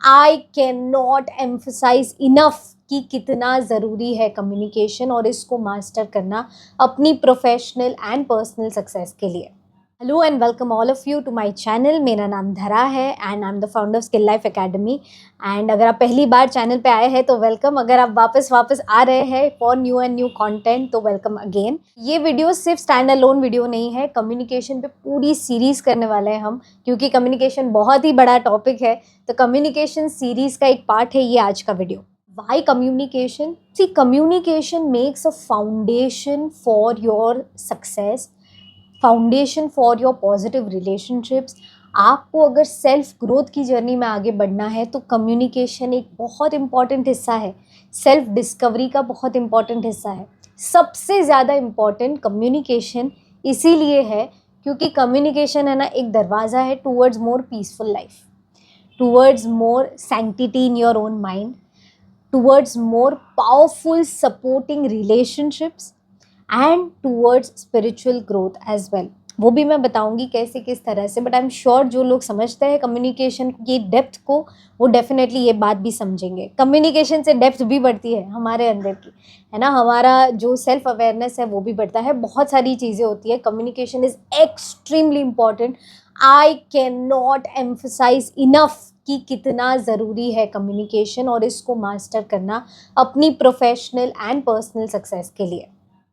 I can not emphasise enough कि कितना ज़रूरी है कम्युनिकेशन और इसको मास्टर करना अपनी प्रोफेशनल एंड पर्सनल सक्सेस के लिए। Hello and welcome all of you to my channel. मेरा नाम धरा है and I am the founder of Skill Life Academy. And अगर आप पहली बार चैनल पे आए हैं तो वेलकम, अगर आप वापस आ रहे हैं for new and new content तो वेलकम अगेन। ये वीडियो सिर्फ स्टैंड अलोन वीडियो नहीं है, कम्युनिकेशन पे पूरी सीरीज़ करने वाले हैं हम, क्योंकि कम्युनिकेशन बहुत ही बड़ा टॉपिक है। तो कम्युनिकेशन सीरीज़ का एक पार्ट है ये आज का video. Why communication? See, communication makes a foundation for your success, foundation for your positive relationships. आपको अगर सेल्फ ग्रोथ की जर्नी में आगे बढ़ना है तो कम्युनिकेशन एक बहुत इम्पॉर्टेंट हिस्सा है, सेल्फ डिस्कवरी का बहुत इम्पॉर्टेंट हिस्सा है। सबसे ज़्यादा इम्पॉर्टेंट कम्युनिकेशन इसीलिए है क्योंकि कम्युनिकेशन है ना एक दरवाज़ा है towards more peaceful life, towards more sanctity in your own mind, towards more powerful supporting relationships and towards spiritual growth as well. वो भी मैं बताऊंगी कैसे किस तरह से, बट आई एम श्योर जो लोग समझते हैं कम्युनिकेशन की डेप्थ को वो डेफिनेटली ये बात भी समझेंगे। कम्युनिकेशन से डेप्थ भी बढ़ती है हमारे अंदर की, है ना, हमारा जो सेल्फ अवेयरनेस है वो भी बढ़ता है, बहुत सारी चीज़ें होती है। Communication is extremely important. I can not emphasise enough कि कितना ज़रूरी है कम्युनिकेशन और इसको मास्टर करना अपनी प्रोफेशनल एंड पर्सनल सक्सेस के लिए।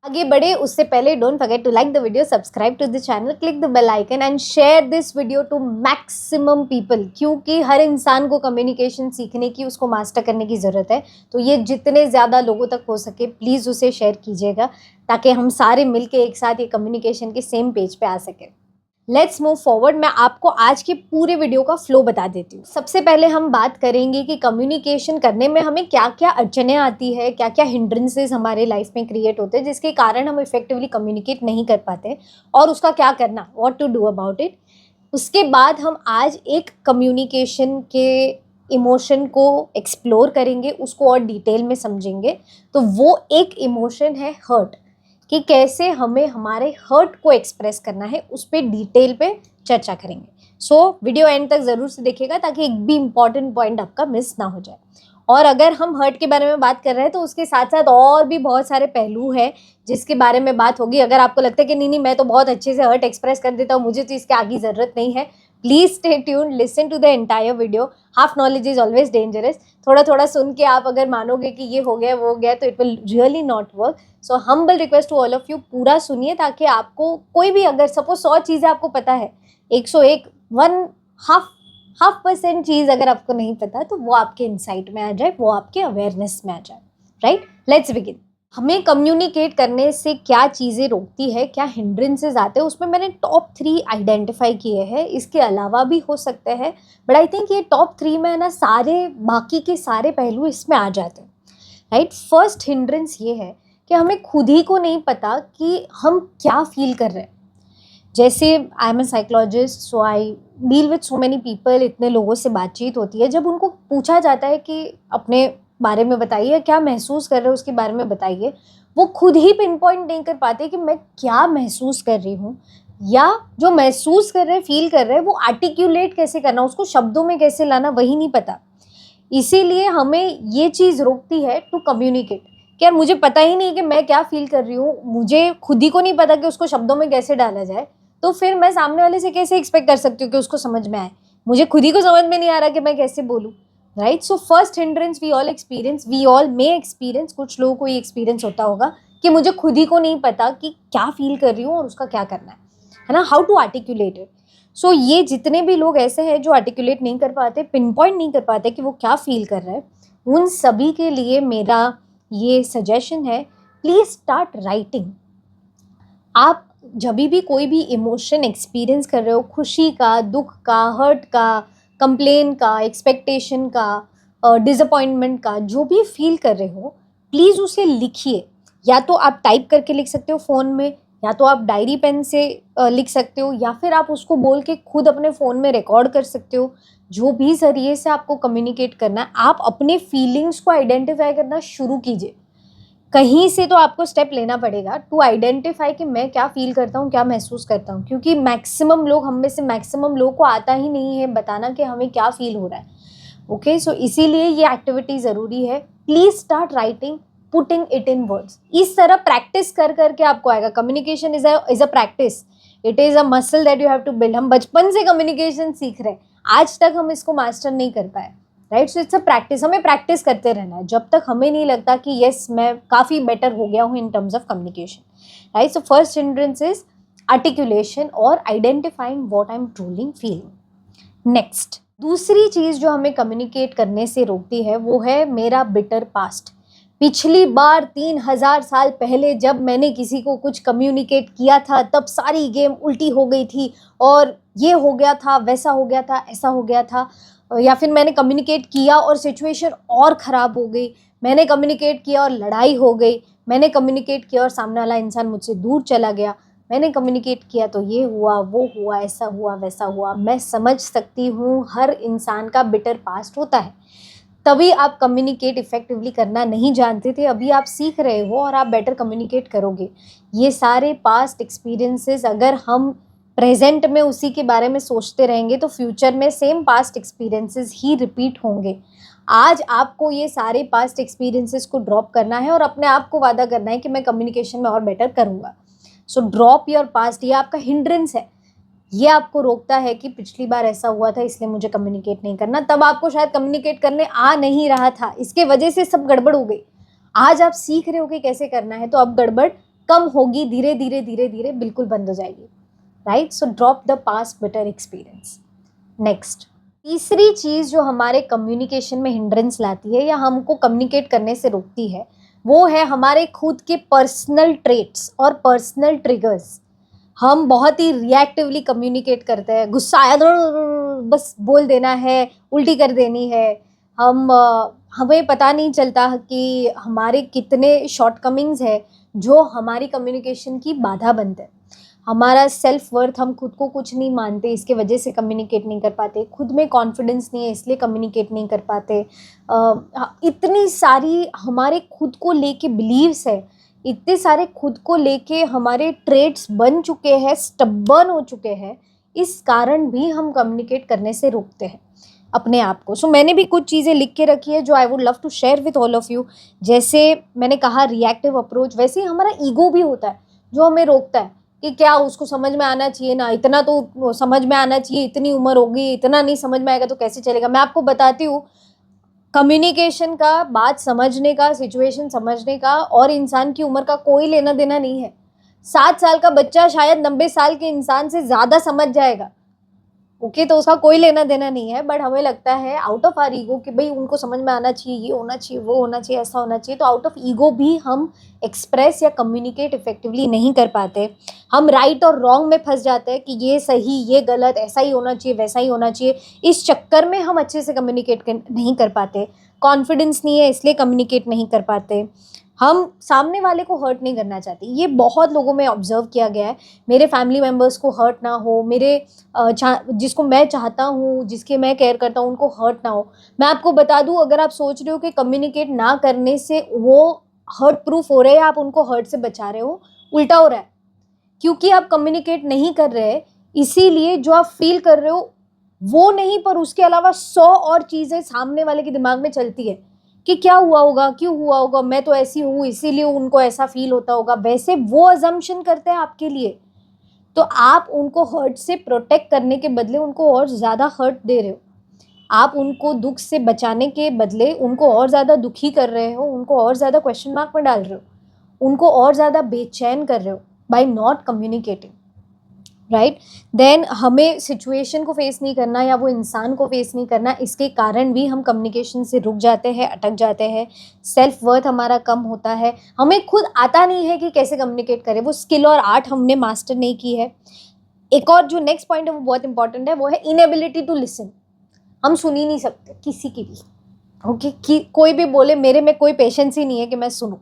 आगे बढ़े उससे पहले don't forget to like the video, subscribe to the channel, click the bell icon and share this video to maximum people, क्योंकि हर इंसान को कम्युनिकेशन सीखने की, उसको मास्टर करने की ज़रूरत है। तो ये जितने ज़्यादा लोगों तक हो सके प्लीज़ उसे शेयर कीजिएगा ताकि हम सारे मिलके एक साथ ये कम्युनिकेशन के सेम पेज पे आ सकें। Let's move forward. मैं आपको आज के पूरे वीडियो का फ्लो बता देती हूँ। सबसे पहले हम बात करेंगे कि कम्युनिकेशन करने में हमें क्या क्या अड़चनें आती है, क्या क्या हिंड्रेंसेस हमारे लाइफ में क्रिएट होते हैं जिसके कारण हम इफेक्टिवली कम्युनिकेट नहीं कर पाते और उसका क्या करना, what to do about it. उसके बाद हम आज एक कम्युनिकेशन के इमोशन को एक्सप्लोर करेंगे, उसको और डिटेल में समझेंगे। तो वो एक इमोशन है हर्ट, कि कैसे हमें हमारे हर्ट को एक्सप्रेस करना है, उस पर डिटेल पे चर्चा करेंगे। सो वीडियो एंड तक ज़रूर से देखिएगा ताकि एक भी इम्पॉर्टेंट पॉइंट आपका मिस ना हो जाए। और अगर हम हर्ट के बारे में बात कर रहे हैं तो उसके साथ साथ और भी बहुत सारे पहलू हैं जिसके बारे में बात होगी। अगर आपको लगता है कि नहीं मैं तो बहुत अच्छे से हर्ट एक्सप्रेस कर देता हूँ, मुझे तो इसके आगे ज़रूरत नहीं है, please stay tuned, listen to the entire video. Half knowledge is always dangerous. थोड़ा थोड़ा सुन के आप अगर मानोगे कि ये हो गया वो हो गया तो it will really not work. So humble request to all of you, पूरा सुनिए ताकि आपको कोई भी, अगर सपोज 100 चीज़ें आपको पता है, 101 हाफ परसेंट चीज़ अगर आपको नहीं पता तो वो आपके इंसाइट में आ जाए, वो आपके अवेयरनेस में आ जाए। Right, let's begin. हमें कम्युनिकेट करने से क्या चीज़ें रोकती है, क्या हिंड्रेंसेस आते हैं, उसमें मैंने टॉप 3 आइडेंटिफाई किए हैं। इसके अलावा भी हो सकते हैं, बट आई थिंक ये टॉप 3 में है ना, सारे बाकी के सारे पहलू इसमें आ जाते हैं। राइट, फर्स्ट हिंड्रेंस ये है कि हमें खुद ही को नहीं पता कि हम क्या फील कर रहे हैं। जैसे I am a psychologist, so I deal with so many people, इतने लोगों से बातचीत होती है। जब उनको पूछा जाता है कि अपने बारे में बताइए, क्या महसूस कर रहे हो उसके बारे में बताइए, वो खुद ही पिन पॉइंट नहीं कर पाते कि मैं क्या महसूस कर रही हूँ, या जो महसूस कर रहे हैं, फील कर रहे हैं, वो आर्टिक्यूलेट कैसे करना, उसको शब्दों में कैसे लाना, वही नहीं पता। इसीलिए हमें ये चीज़ रोकती है टू कम्युनिकेट कि यार मुझे पता ही नहीं कि मैं क्या फील कर रही हूँ, मुझे खुद ही को नहीं पता कि उसको शब्दों में कैसे डाला जाए, तो फिर मैं सामने वाले से कैसे एक्सपेक्ट कर सकती हूँ कि उसको समझ में आए। मुझे खुद ही को समझ में नहीं आ रहा कि मैं कैसे बोलूँ। Right, so first hindrance we all experience, we all may experience, कुछ लोगों को ये एक्सपीरियंस होता होगा कि मुझे खुद ही को नहीं पता कि क्या फील कर रही हूँ और उसका क्या करना है ना, हाउ टू आर्टिकुलेट इट। सो ये जितने भी लोग ऐसे हैं जो आर्टिकुलेट नहीं कर पाते, पिन पॉइंट नहीं कर पाते कि वो क्या फील कर रहे हैं, उन सभी के लिए मेरा ये सजेशन है, प्लीज़ स्टार्ट राइटिंग। आप जब भी कोई भी इमोशन एक्सपीरियंस कर रहे हो, खुशी का, दुख का, हर्ट का, कंप्लेन का, एक्सपेक्टेशन का, डिसअपॉइंटमेंट का, जो भी फील कर रहे हो, प्लीज़ उसे लिखिए। या तो आप टाइप करके लिख सकते हो फ़ोन में, या तो आप डायरी पेन से लिख सकते हो, या फिर आप उसको बोल के खुद अपने फ़ोन में रिकॉर्ड कर सकते हो। जो भी ज़रिए से आपको कम्युनिकेट करना है, आप अपने फीलिंग्स को आइडेंटिफाई करना शुरू कीजिए। कहीं से तो आपको स्टेप लेना पड़ेगा टू आइडेंटिफाई कि मैं क्या फील करता हूँ, क्या महसूस करता हूँ, क्योंकि मैक्सिमम लोग, हम में से मैक्सिमम लोग को आता ही नहीं है बताना कि हमें क्या फील हो रहा है। ओके, सो इसीलिए ये एक्टिविटी ज़रूरी है. Please start writing, putting it in words. इस तरह प्रैक्टिस कर करके आपको आएगा. Communication is a practice, it is a muscle that you have to build. हम बचपन से कम्युनिकेशन सीख रहे हैं, आज तक हम इसको मास्टर नहीं कर पाए, right. So it's a practice, हमें प्रैक्टिस करते रहना है जब तक हमें नहीं लगता कि यस मैं काफ़ी बेटर हो गया हूँ in terms of communication, right. So first hindrance is articulation और identifying what I am truly feeling. Next, दूसरी चीज़ जो हमें कम्युनिकेट करने से रोकती है वो है मेरा बिटर पास्ट. पिछली बार 3000 साल पहले जब मैंने किसी को कुछ कम्युनिकेट किया था तब सारी गेम उल्टी हो गई थी और ये हो गया था, वैसा हो गया था, ऐसा हो गया था. या फिर मैंने कम्युनिकेट किया और सिचुएशन और ख़राब हो गई. मैंने कम्युनिकेट किया और लड़ाई हो गई. मैंने कम्युनिकेट किया और सामने वाला इंसान मुझसे दूर चला गया. मैंने कम्युनिकेट किया तो ये हुआ, वो हुआ, ऐसा हुआ, वैसा हुआ. मैं समझ सकती हूँ हर इंसान का बिटर पास्ट होता है, तभी आप कम्युनिकेट इफेक्टिवली करना नहीं जानते थे. अभी आप सीख रहे हो और आप बेटर कम्युनिकेट करोगे. ये सारे पास्ट एक्सपीरियंसेस अगर हम प्रेजेंट में उसी के बारे में सोचते रहेंगे तो फ्यूचर में सेम पास्ट एक्सपीरियंसेस ही रिपीट होंगे. आज आपको ये सारे पास्ट एक्सपीरियंसेस को ड्रॉप करना है और अपने आप को वादा करना है कि मैं कम्युनिकेशन में और बेटर करूँगा. So drop your past. ये आपका हिंड्रेंस है, ये आपको रोकता है कि पिछली बार ऐसा हुआ था इसलिए मुझे कम्युनिकेट नहीं करना. तब आपको शायद कम्युनिकेट करने आ नहीं रहा था, इसके वजह से सब गड़बड़ हो गई. आज आप सीख रहे हो कि कैसे करना है तो अब गड़बड़ कम होगी, धीरे धीरे धीरे धीरे बिल्कुल बंद हो जाएगी, right. So drop the past bitter experience. Next, तीसरी चीज़ जो हमारे कम्युनिकेशन में हिंड्रेंस लाती है या हमको कम्युनिकेट करने से रोकती है वो है हमारे खुद के पर्सनल ट्रेट्स और पर्सनल ट्रिगर्स. हम बहुत ही रिएक्टिवली कम्युनिकेट करते हैं. गुस्सा आया तो बस बोल देना है, उल्टी कर देनी है. हमें पता नहीं चलता कि हमारे कितने शॉर्टकमिंग्स है जो हमारी कम्युनिकेशन की बाधा बनते हैं. हमारा सेल्फ वर्थ, हम खुद को कुछ नहीं मानते, इसके वजह से कम्युनिकेट नहीं कर पाते. खुद में कॉन्फिडेंस नहीं है इसलिए कम्युनिकेट नहीं कर पाते. इतनी सारी हमारे खुद को लेके बिलीव्स है, इतने सारे खुद को लेके हमारे ट्रेड्स बन चुके हैं, स्टबर्न हो चुके हैं. इस कारण भी हम कम्युनिकेट करने से रोकते हैं अपने आप को. सो मैंने भी कुछ चीज़ें लिख के रखी है जो I would love to share with all of you. जैसे मैंने कहा रिएक्टिव अप्रोच, वैसे ही हमारा ईगो भी होता है जो हमें रोकता है कि क्या उसको समझ में आना चाहिए ना, इतना तो समझ में आना चाहिए, इतनी उम्र होगी, इतना नहीं समझ में आएगा तो कैसे चलेगा. मैं आपको बताती हूँ, कम्युनिकेशन का, बात समझने का, सिचुएशन समझने का और इंसान की उम्र का कोई लेना देना नहीं है. 7 साल का बच्चा शायद 90 साल के इंसान से ज़्यादा समझ जाएगा, ओके, तो उसका कोई लेना देना नहीं है. बट हमें लगता है आउट ऑफ आर ईगो कि भाई उनको समझ में आना चाहिए, ये होना चाहिए, वो होना चाहिए, ऐसा होना चाहिए. तो आउट ऑफ ईगो भी हम एक्सप्रेस या कम्युनिकेट इफेक्टिवली नहीं कर पाते. हम राइट और रॉन्ग में फंस जाते हैं कि ये सही, ये गलत, ऐसा ही होना चाहिए, वैसा ही होना चाहिए. इस चक्कर में हम अच्छे से कम्युनिकेट नहीं कर पाते. कॉन्फिडेंस नहीं है इसलिए कम्युनिकेट नहीं कर पाते. हम सामने वाले को हर्ट नहीं करना चाहते. ये बहुत लोगों में ऑब्जर्व किया गया है. मेरे फैमिली मेम्बर्स को हर्ट ना हो, मेरे जिसको मैं चाहता हूँ, जिसके मैं केयर करता हूँ, उनको हर्ट ना हो. मैं आपको बता दूँ, अगर आप सोच रहे हो कि कम्युनिकेट ना करने से वो हर्ट प्रूफ हो रहे हैं, आप उनको हर्ट से बचा रहे हो, उल्टा हो रहा है. क्योंकि आप कम्युनिकेट नहीं कर रहे, इसीलिए जो आप फील कर रहे हो वो नहीं, पर उसके अलावा 100 और चीज़ें सामने वाले के दिमाग में चलती है कि क्या हुआ होगा, क्यों हुआ होगा, मैं तो ऐसी हूँ इसीलिए उनको ऐसा फील होता होगा. वैसे वो अजम्पशन करते हैं आपके लिए, तो आप उनको हर्ट से प्रोटेक्ट करने के बदले उनको और ज़्यादा हर्ट दे रहे हो. आप उनको दुख से बचाने के बदले उनको और ज़्यादा दुखी कर रहे हो, उनको और ज़्यादा क्वेश्चन मार्क में डाल रहे हो, उनको और ज़्यादा बेचैन कर रहे हो by not communicating, right. Then हमें सिचुएशन को फेस नहीं करना या वो इंसान को फेस नहीं करना, इसके कारण भी हम कम्युनिकेशन से रुक जाते हैं, अटक जाते हैं. सेल्फ वर्थ हमारा कम होता है. हमें खुद आता नहीं है कि कैसे कम्युनिकेट करें, वो स्किल और आर्ट हमने मास्टर नहीं की है. एक और जो नेक्स्ट पॉइंट है वो बहुत इंपॉर्टेंट है, वो है इनएबिलिटी टू लिसन. हम सुन ही नहीं सकते किसी की भी, ओके, कि कोई भी बोले मेरे में कोई पेशेंस ही नहीं है कि मैं सुनूं,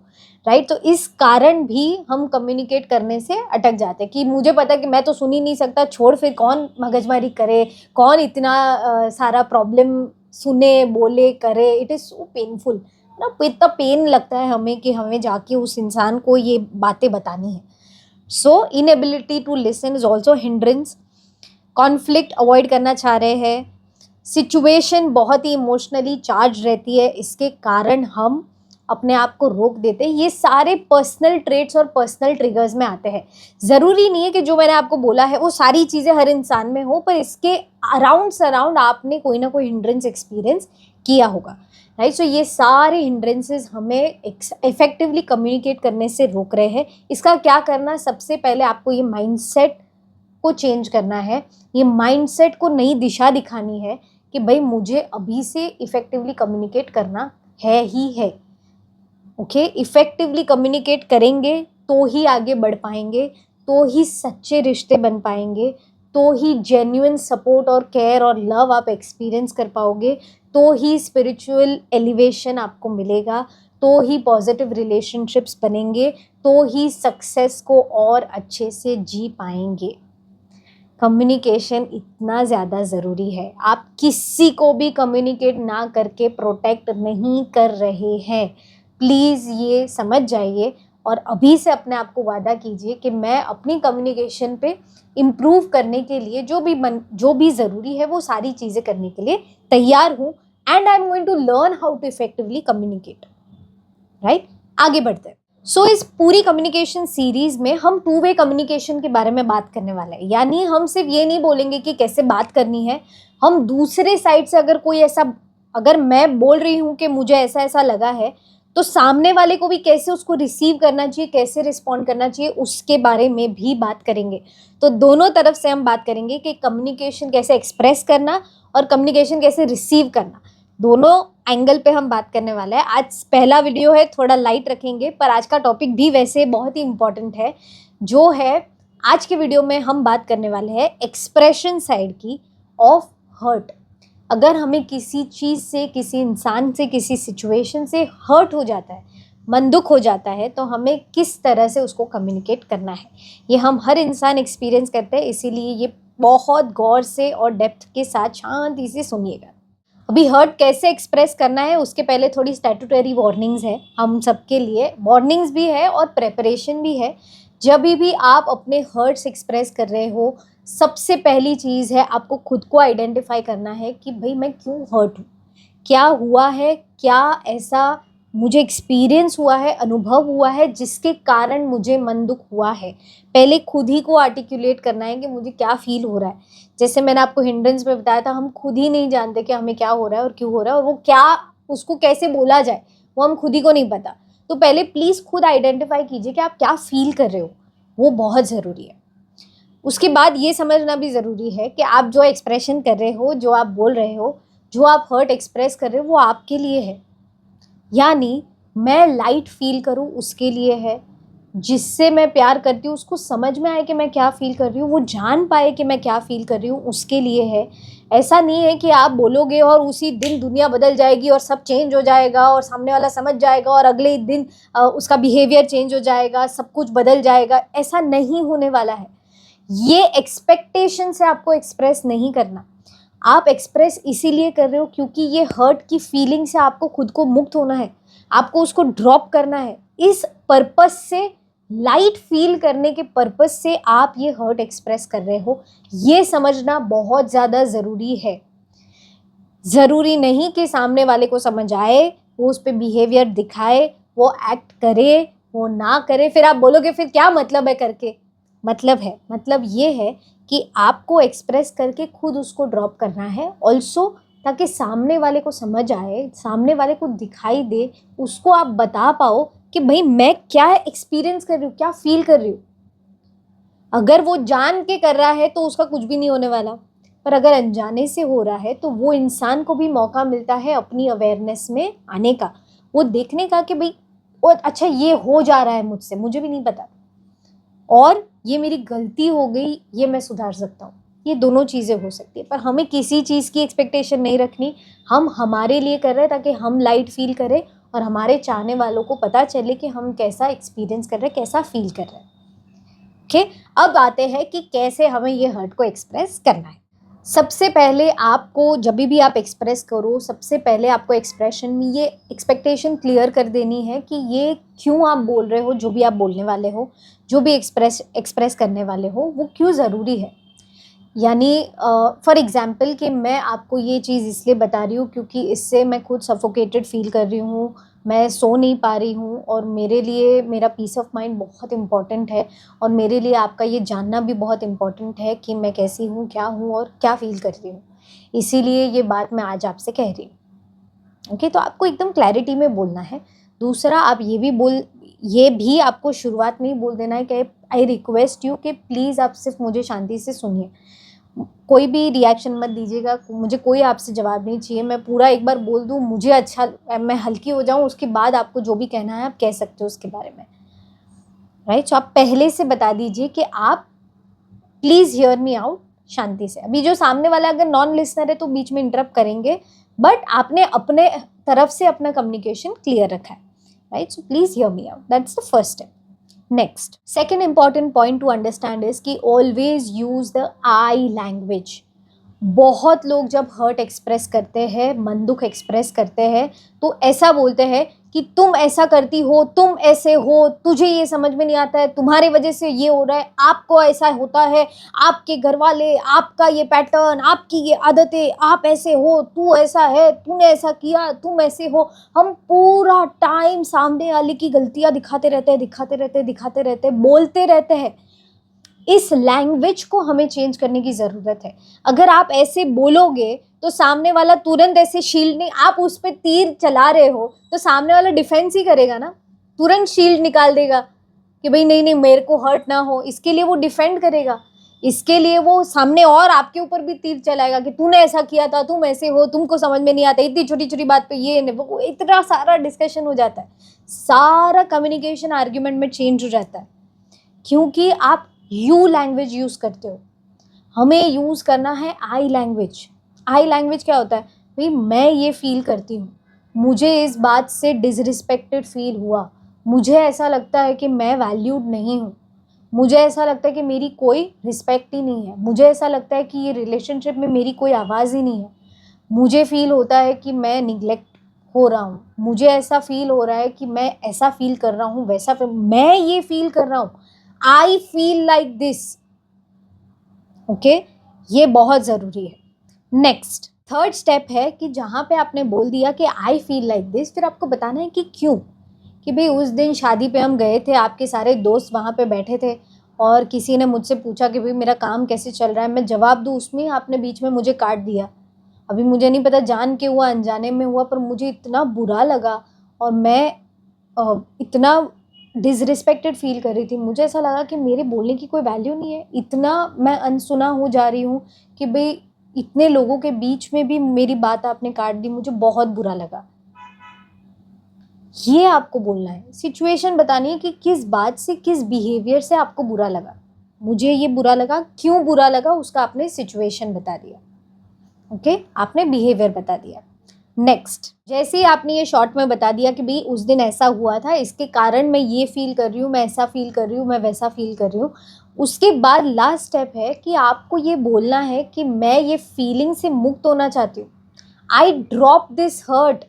राइट. तो इस कारण भी हम कम्युनिकेट करने से अटक जाते हैं कि मुझे पता है कि मैं तो सुन ही नहीं सकता, छोड़, फिर कौन मगजमारी करे, कौन इतना सारा प्रॉब्लम सुने, बोले, करे. इट इज़ सो पेनफुल ना, इतना पेन लगता है हमें कि हमें जाके उस इंसान को ये बातें बतानी है. So inability to listen is also hindrance. Conflict avoid करना चाह रहे हैं, सिचुएशन बहुत ही इमोशनली चार्ज रहती है, इसके कारण हम अपने आप को रोक देते हैं। ये सारे पर्सनल ट्रेट्स और पर्सनल ट्रिगर्स में आते हैं। ज़रूरी नहीं है कि जो मैंने आपको बोला है वो सारी चीज़ें हर इंसान में हो, पर इसके अराउंड सराउंड आपने कोई ना कोई हिंड्रेंस एक्सपीरियंस किया होगा, राइट। सो ये सारे हिंड्रेंसेस हमें इफेक्टिवली कम्युनिकेट करने से रोक रहे हैं। इसका क्या करना, सबसे पहले आपको ये माइंडसेट को चेंज करना है, ये माइंडसेट को नई दिशा दिखानी है कि भाई मुझे अभी से इफेक्टिवली कम्युनिकेट करना है ही है। ओके, इफेक्टिवली कम्युनिकेट करेंगे तो ही आगे बढ़ पाएंगे, तो ही सच्चे रिश्ते बन पाएंगे, तो ही जेन्युइन सपोर्ट और केयर और लव आप एक्सपीरियंस कर पाओगे, तो ही स्पिरिचुअल एलिवेशन आपको मिलेगा, तो ही पॉजिटिव रिलेशनशिप्स बनेंगे, तो ही सक्सेस को और अच्छे से जी पाएंगे। कम्युनिकेशन इतना ज़्यादा ज़रूरी है। आप किसी को भी कम्युनिकेट ना करके प्रोटेक्ट नहीं कर रहे हैं, प्लीज़ ये समझ जाइए और अभी से अपने आप को वादा कीजिए कि मैं अपनी कम्युनिकेशन पे इम्प्रूव करने के लिए जो भी ज़रूरी है वो सारी चीज़ें करने के लिए तैयार हूँ, and I am going to learn how to effectively communicate, right. आगे बढ़ते हैं। सो इस पूरी कम्युनिकेशन सीरीज में हम टू वे कम्युनिकेशन के बारे में बात करने वाले हैं। यानी हम सिर्फ ये नहीं बोलेंगे कि कैसे बात करनी है, हम दूसरे साइड से अगर मैं बोल रही हूँ कि मुझे ऐसा ऐसा लगा है, तो सामने वाले को भी कैसे उसको रिसीव करना चाहिए, कैसे रिस्पॉन्ड करना चाहिए, उसके बारे में भी बात करेंगे। तो दोनों तरफ से हम बात करेंगे कि कम्युनिकेशन कैसे एक्सप्रेस करना और कम्युनिकेशन कैसे रिसीव करना, दोनों एंगल पे हम बात करने वाले हैं। आज पहला वीडियो है, थोड़ा लाइट रखेंगे, पर आज का टॉपिक भी वैसे बहुत ही इम्पोर्टेंट है। जो है आज के वीडियो में हम बात करने वाले हैं एक्सप्रेशन साइड की ऑफ हर्ट। अगर हमें किसी चीज़ से, किसी इंसान से, किसी सिचुएशन से हर्ट हो जाता है, मन दुख हो जाता है, तो हमें किस तरह से उसको कम्युनिकेट करना है, ये हम हर इंसान एक्सपीरियंस करते हैं। इसीलिए ये बहुत गौर से और डेप्थ के साथ शांति से सुनिएगा। अभी हर्ट कैसे एक्सप्रेस करना है उसके पहले थोड़ी स्टैट्यूटरी वार्निंग्स है हम सबके लिए, वार्निंग्स भी है और प्रेपरेशन भी है। जब भी आप अपने हर्ट्स एक्सप्रेस कर रहे हो, सबसे पहली चीज़ है आपको खुद को आइडेंटिफाई करना है कि भाई मैं क्यों हर्ट हूँ, क्या हुआ है, क्या ऐसा मुझे एक्सपीरियंस हुआ है, अनुभव हुआ है जिसके कारण मुझे मन दुख हुआ है। पहले खुद ही को आर्टिकुलेट करना है कि मुझे क्या फील हो रहा है। जैसे मैंने आपको हिंड्रेंस में बताया था, हम खुद ही नहीं जानते कि हमें क्या हो रहा है और क्यों हो रहा है, और वो क्या, उसको कैसे बोला जाए वो हम खुद ही को नहीं पता। तो पहले प्लीज़ खुद आइडेंटिफाई कीजिए कि आप क्या फील कर रहे हो, वो बहुत ज़रूरी है। उसके बाद ये समझना भी ज़रूरी है कि आप जो एक्सप्रेशन कर रहे हो, जो आप बोल रहे हो, जो आप हर्ट एक्सप्रेस कर रहे हो, वो आपके लिए है। यानी मैं लाइट फील करूँ उसके लिए है, जिससे मैं प्यार करती हूँ उसको समझ में आए कि मैं क्या फ़ील कर रही हूँ, वो जान पाए कि मैं क्या फ़ील कर रही हूँ, उसके लिए है। ऐसा नहीं है कि आप बोलोगे और उसी दिन दुनिया बदल जाएगी और सब चेंज हो जाएगा और सामने वाला समझ जाएगा और अगले दिन उसका बिहेवियर चेंज हो जाएगा, सब कुछ बदल जाएगा। ऐसा नहीं होने वाला है। ये एक्सपेक्टेशन से आपको एक्सप्रेस नहीं करना। आप एक्सप्रेस इसीलिए कर रहे हो क्योंकि ये हर्ट की फीलिंग से आपको खुद को मुक्त होना है, आपको उसको ड्रॉप करना है। इस पर्पस से, लाइट फील करने के पर्पस से आप ये हर्ट एक्सप्रेस कर रहे हो, ये समझना बहुत ज़्यादा ज़रूरी है। ज़रूरी नहीं कि सामने वाले को समझ आए, वो उस पर बिहेवियर दिखाए, वो एक्ट करे, वो ना करे, फिर आप बोलोगे फिर क्या मतलब है करके। मतलब ये है कि आपको एक्सप्रेस करके खुद उसको ड्रॉप करना है ऑल्सो, ताकि सामने वाले को समझ आए, सामने वाले को दिखाई दे, उसको आप बता पाओ कि भाई मैं क्या एक्सपीरियंस कर रही हूँ, क्या फील कर रही हूँ। अगर वो जान के कर रहा है तो उसका कुछ भी नहीं होने वाला, पर अगर अनजाने से हो रहा है तो वो इंसान को भी मौका मिलता है अपनी अवेयरनेस में आने का, वो देखने का कि भाई अच्छा ये हो जा रहा है मुझसे, मुझे भी नहीं पता, और ये मेरी गलती हो गई, ये मैं सुधार सकता हूँ। ये दोनों चीज़ें हो सकती है, पर हमें किसी चीज़ की एक्सपेक्टेशन नहीं रखनी। हम हमारे लिए कर रहे हैं ताकि हम लाइट फील करें और हमारे चाहने वालों को पता चले कि हम कैसा एक्सपीरियंस कर रहे हैं, कैसा फील कर रहे हैं। ओके, अब आते हैं कि कैसे हमें ये हर्ट को एक्सप्रेस करना है। सबसे पहले आपको, जब भी आप एक्सप्रेस करो, सबसे पहले आपको एक्सप्रेशन में ये एक्सपेक्टेशन क्लियर कर देनी है कि ये क्यों आप बोल रहे हो, जो भी आप बोलने वाले हो, जो भी एक्सप्रेस करने वाले हो, वो क्यों ज़रूरी है। यानी फॉर एग्जाम्पल कि मैं आपको ये चीज़ इसलिए बता रही हूँ क्योंकि इससे मैं खुद सफोकेटेड फील कर रही हूँ, मैं सो नहीं पा रही हूँ और मेरे लिए मेरा पीस ऑफ माइंड बहुत इम्पॉर्टेंट है और मेरे लिए आपका ये जानना भी बहुत इम्पॉर्टेंट है कि मैं कैसी हूँ, क्या हूँ और क्या फ़ील कर रही हूँ। इसीलिए ये बात मैं आज आपसे कह रही हूँ। ओके, तो आपको एकदम क्लैरिटी में बोलना है। दूसरा, आप ये भी आपको शुरुआत में ही बोल देना है कि आई रिक्वेस्ट यू कि प्लीज़ आप सिर्फ मुझे शांति से सुनिए, कोई भी रिएक्शन मत दीजिएगा, मुझे कोई आपसे जवाब नहीं चाहिए, मैं पूरा एक बार बोल दूँ, मुझे अच्छा, मैं हल्की हो जाऊँ, उसके बाद आपको जो भी कहना है आप कह सकते हो उसके बारे में, राइट। सो आप पहले से बता दीजिए कि आप प्लीज़ हियर मी आउट शांति से। अभी जो सामने वाला अगर नॉन लिसनर है तो बीच में इंटरप्ट करेंगे, बट आपने अपने तरफ से अपना कम्युनिकेशन क्लियर रखा है, right. So please hear me out, that's the first step. Next, second important point to understand is कि always use the I language. बहुत लोग जब हर्ट एक्सप्रेस करते हैं, मन दुख एक्सप्रेस करते हैं, तो ऐसा बोलते हैं कि तुम ऐसा करती हो, तुम ऐसे हो, तुझे ये समझ में नहीं आता है, तुम्हारी वजह से ये हो रहा है, आपको ऐसा होता है, आपके घर वाले, आपका ये पैटर्न, आपकी ये आदतें, आप ऐसे हो, तू ऐसा है, तूने ऐसा किया, तुम ऐसे हो। हम पूरा टाइम सामने वाले की गलतियां दिखाते रहते हैं, दिखाते रहते हैं, दिखाते रहते हैं, बोलते रहते हैं। इस लैंग्वेज को हमें चेंज करने की ज़रूरत है। अगर आप ऐसे बोलोगे तो सामने वाला तुरंत ऐसे शील्ड नहीं, आप उस पर तीर चला रहे हो तो सामने वाला डिफेंस ही करेगा ना, तुरंत शील्ड निकाल देगा कि भाई नहीं नहीं मेरे को हर्ट ना हो, इसके लिए वो डिफेंड करेगा, इसके लिए वो सामने और आपके ऊपर भी तीर चलाएगा कि तूने ऐसा किया था, तुम ऐसे हो, तुमको समझ में नहीं आता, इतनी छोटी छोटी बात पे ये वो, इतना सारा डिस्कशन हो जाता है, सारा कम्युनिकेशन आर्ग्यूमेंट में चेंज हो जाता है, क्योंकि आप यू लैंग्वेज यूज़ करते हो। हमें यूज़ करना है आई लैंग्वेज। आई लैंग्वेज क्या होता है? भाई मैं ये फील करती हूँ, मुझे इस बात से डिसरिस्पेक्टेड फील हुआ, मुझे ऐसा लगता है कि मैं वैल्यूड नहीं हूँ, मुझे ऐसा लगता है कि मेरी कोई रिस्पेक्ट ही नहीं है, मुझे ऐसा लगता है कि ये रिलेशनशिप में मेरी कोई आवाज़ ही नहीं है, मुझे फील होता है कि मैं निगलेक्ट हो रहा हूँ, मुझे ऐसा फील हो रहा है कि मैं ऐसा फील कर रहा हूँ, वैसा मैं ये फील कर रहा हूँ, I feel like this. Okay, ये बहुत ज़रूरी है। नेक्स्ट, थर्ड स्टेप है कि जहाँ पे आपने बोल दिया कि आई फील लाइक दिस, फिर आपको बताना है कि क्यों। कि भाई उस दिन शादी पे हम गए थे, आपके सारे दोस्त वहाँ पे बैठे थे और किसी ने मुझसे पूछा कि भाई मेरा काम कैसे चल रहा है, मैं जवाब दूँ उसमें आपने बीच में मुझे काट दिया। अभी मुझे नहीं पता जान के हुआ अनजाने में हुआ, पर मुझे इतना बुरा लगा और मैं इतना डिसरिस्पेक्टेड फील कर रही थी, मुझे ऐसा लगा कि मेरे बोलने की कोई वैल्यू नहीं है, इतना मैं अनसुना हो जा रही हूँ कि भाई इतने लोगों के बीच में भी मेरी बात आपने काट दी, मुझे बहुत बुरा लगा। ये आपको बोलना है, सिचुएशन बतानी है कि किस बात से, किस बिहेवियर से आपको बुरा लगा, मुझे ये बुरा लगा, क्यों बुरा लगा, उसका आपने सिचुएशन बता दिया। ओके, आपने बिहेवियर बता दिया। नेक्स्ट, जैसे ही आपने ये शॉर्ट में बता दिया कि भाई उस दिन ऐसा हुआ था, इसके कारण मैं ये फील कर रही हूँ, मैं ऐसा फील कर रही हूँ, मैं वैसा फील कर रही हूँ, उसके बाद लास्ट स्टेप है कि आपको ये बोलना है कि मैं ये फीलिंग से मुक्त होना चाहती हूँ, आई ड्रॉप दिस हर्ट,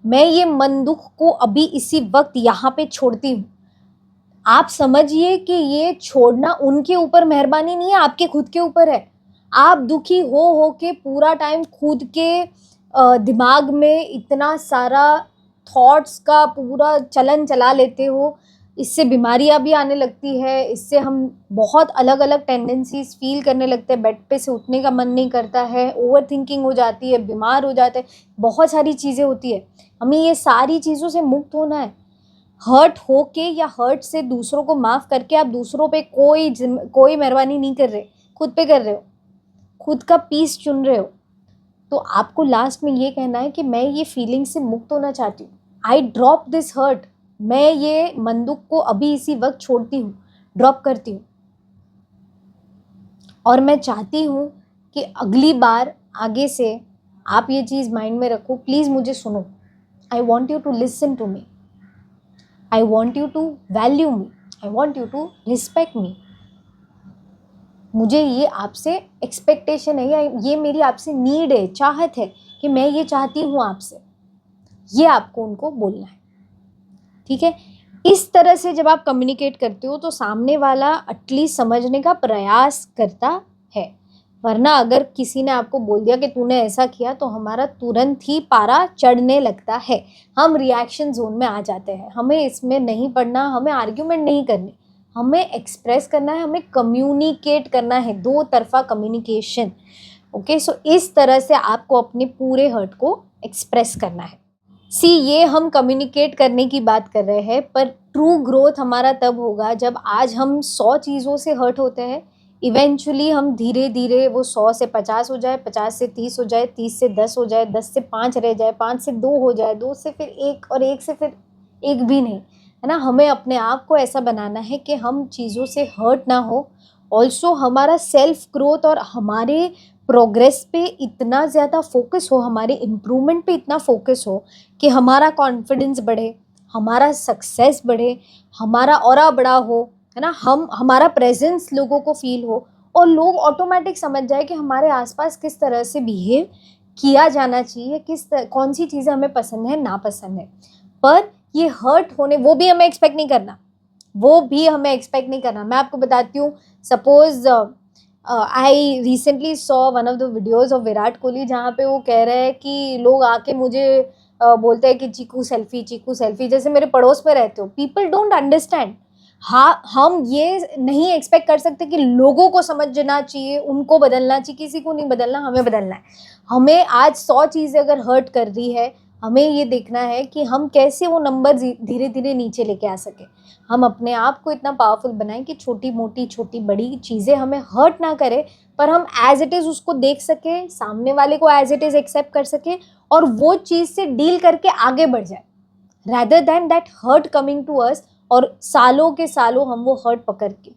मैं ये मन दुख को अभी इसी वक्त यहाँ पे छोड़ती हूँ। आप समझिए कि ये छोड़ना उनके ऊपर मेहरबानी नहीं है, आपके खुद के ऊपर है। आप दुखी हो के पूरा टाइम खुद के दिमाग में इतना सारा थॉट्स का पूरा चलन चला लेते हो, इससे बीमारियां भी आने लगती है, इससे हम बहुत अलग अलग टेंडेंसीज फील करने लगते हैं, बेड पे से उठने का मन नहीं करता है, ओवर थिंकिंग हो जाती है, बीमार हो जाते हैं, बहुत सारी चीज़ें होती है। हमें ये सारी चीज़ों से मुक्त होना है। हर्ट होके या हर्ट से दूसरों को माफ़ करके आप दूसरों पे कोई मेहरबानी नहीं कर रहे, खुद पे कर रहे हो, खुद का पीस चुन रहे हो। तो आपको लास्ट में ये कहना है कि मैं ये फीलिंग से मुक्त होना चाहती हूँ, आई ड्रॉप दिस हर्ट, मैं ये मन दुख को अभी इसी वक्त छोड़ती हूँ, ड्रॉप करती हूँ, और मैं चाहती हूँ कि अगली बार आगे से आप ये चीज़ माइंड में रखो, प्लीज़ मुझे सुनो, I want you to listen to me, I want you to value me, I want you to respect me. मुझे ये आपसे एक्सपेक्टेशन है या ये मेरी आपसे नीड है, चाहत है कि मैं ये चाहती हूँ आपसे, ये आपको उनको बोलना है। ठीक है, इस तरह से जब आप कम्युनिकेट करते हो तो सामने वाला एटलीस्ट समझने का प्रयास करता है। वरना अगर किसी ने आपको बोल दिया कि तूने ऐसा किया तो हमारा तुरंत ही पारा चढ़ने लगता है, हम रिएक्शन जोन में आ जाते हैं। हमें इसमें नहीं पढ़ना, हमें आर्ग्यूमेंट नहीं करनी, हमें एक्सप्रेस करना है, हमें कम्युनिकेट करना है, दो तरफा कम्युनिकेशन। ओके, सो इस तरह से आपको अपने पूरे हर्ट को एक्सप्रेस करना है। सी, ये हम कम्युनिकेट करने की बात कर रहे हैं, पर ट्रू ग्रोथ हमारा तब होगा जब आज हम 100 चीज़ों से हर्ट होते हैं, इवेंचुअली हम धीरे धीरे वो 100 से 50 हो जाए, 50 से 30 हो जाए, 30 से 10 हो जाए, 10 से 5 रह जाए, 5 से 2 हो जाए, 2 से फिर 1 और 1 से फिर 1 भी नहीं, है ना। हमें अपने आप को ऐसा बनाना है कि हम चीज़ों से हर्ट ना हो। ऑल्सो हमारा सेल्फ ग्रोथ और हमारे प्रोग्रेस पे इतना ज़्यादा फोकस हो, हमारे इम्प्रूवमेंट पे इतना फोकस हो कि हमारा कॉन्फिडेंस बढ़े, हमारा सक्सेस बढ़े, हमारा ऑरा बड़ा हो, है ना, हमारा प्रेजेंस लोगों को फील हो और लोग ऑटोमेटिक समझ जाए कि हमारे आसपास किस तरह से बिहेव किया जाना चाहिए, कौन सी चीज़ें हमें पसंद है, नापसंद है। पर ये हर्ट होने, वो भी हमें एक्सपेक्ट नहीं करना, वो भी हमें एक्सपेक्ट नहीं करना। मैं आपको बताती हूँ, suppose I recently saw one of the videos of Virat Kohli, जहाँ पे वो कह रहे हैं कि लोग आके मुझे बोलते हैं कि चीकू सेल्फी, जैसे मेरे पड़ोस में रहते हो। People don't understand. हाँ, हम ये नहीं एक्सपेक्ट कर सकते कि लोगों को समझना चाहिए, उनको बदलना चाहिए, किसी को नहीं बदलना, हमें बदलना है। हमें आज 100 चीज़ें अगर हर्ट कर रही है, हमें ये देखना है कि हम कैसे वो नंबर धीरे धीरे नीचे लेके आ सके। हम अपने आप को इतना पावरफुल बनाएं कि छोटी मोटी छोटी बड़ी चीज़ें हमें हर्ट ना करें, पर हम एज इट इज़ उसको देख सके, सामने वाले को एज इट इज़ एक्सेप्ट कर सके और वो चीज़ से डील करके आगे बढ़ जाए, rather than that hurt coming to us। और सालों के सालों हम वो हर्ट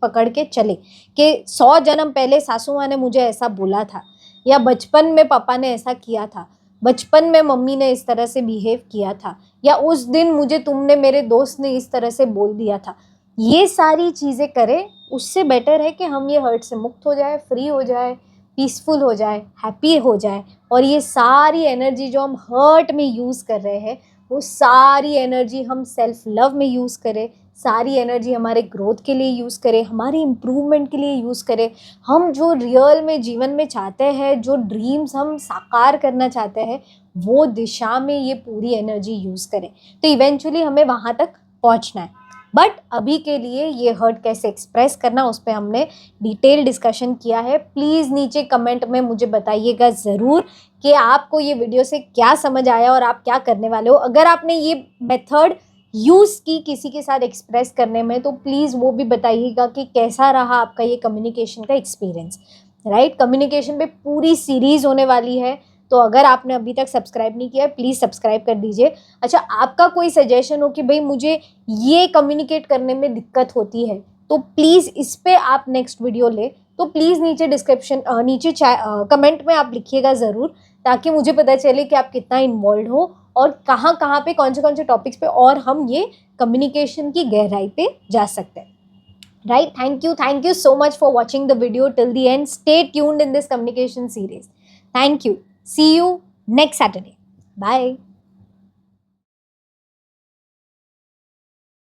पकड़ के चले कि 100 जन्म पहले सासू माँ ने मुझे ऐसा बोला था, या बचपन में पापा ने ऐसा किया था, बचपन में मम्मी ने इस तरह से बिहेव किया था, या उस दिन मुझे तुमने, मेरे दोस्त ने इस तरह से बोल दिया था। ये सारी चीज़ें करें, उससे बेटर है कि हम ये हर्ट से मुक्त हो जाए, फ्री हो जाए, पीसफुल हो जाए, हैप्पी हो जाए, और ये सारी एनर्जी जो हम हर्ट में यूज़ कर रहे हैं, वो सारी एनर्जी हम सेल्फ लव में यूज़ करें, सारी एनर्जी हमारे ग्रोथ के लिए यूज़ करें, हमारे इम्प्रूवमेंट के लिए यूज़ करें। हम जो रियल में जीवन में चाहते हैं, जो ड्रीम्स हम साकार करना चाहते हैं, वो दिशा में ये पूरी एनर्जी यूज़ करें, तो इवेंचुअली हमें वहाँ तक पहुँचना है। बट अभी के लिए ये हर्ट कैसे एक्सप्रेस करना, उस पर हमने डिटेल डिस्कशन किया है। प्लीज़ नीचे कमेंट में मुझे बताइएगा ज़रूर कि आपको ये वीडियो से क्या समझ आया और आप क्या करने वाले हो। अगर आपने ये मेथड यूज़ की किसी के साथ एक्सप्रेस करने में, तो प्लीज़ वो भी बताइएगा कि कैसा रहा आपका ये कम्युनिकेशन का एक्सपीरियंस, राइट। कम्युनिकेशन पे पूरी सीरीज़ होने वाली है, तो अगर आपने अभी तक सब्सक्राइब नहीं किया है, प्लीज़ सब्सक्राइब कर दीजिए। अच्छा, आपका कोई सजेशन हो कि भाई मुझे ये कम्युनिकेट करने में दिक्कत होती है, तो प्लीज़ इस पे आप नेक्स्ट वीडियो ले, तो प्लीज़ नीचे नीचे कमेंट में आप लिखिएगा ज़रूर, ताकि मुझे पता चले कि आप कितना इन्वॉल्व हो और कहाँ कहाँ पे कौन से टॉपिक्स पे और हम ये कम्युनिकेशन की गहराई पे जा सकते हैं, right? Thank you so much for watching the video till the end. Stay tuned in this communication series. Thank you. See you next Saturday. Bye.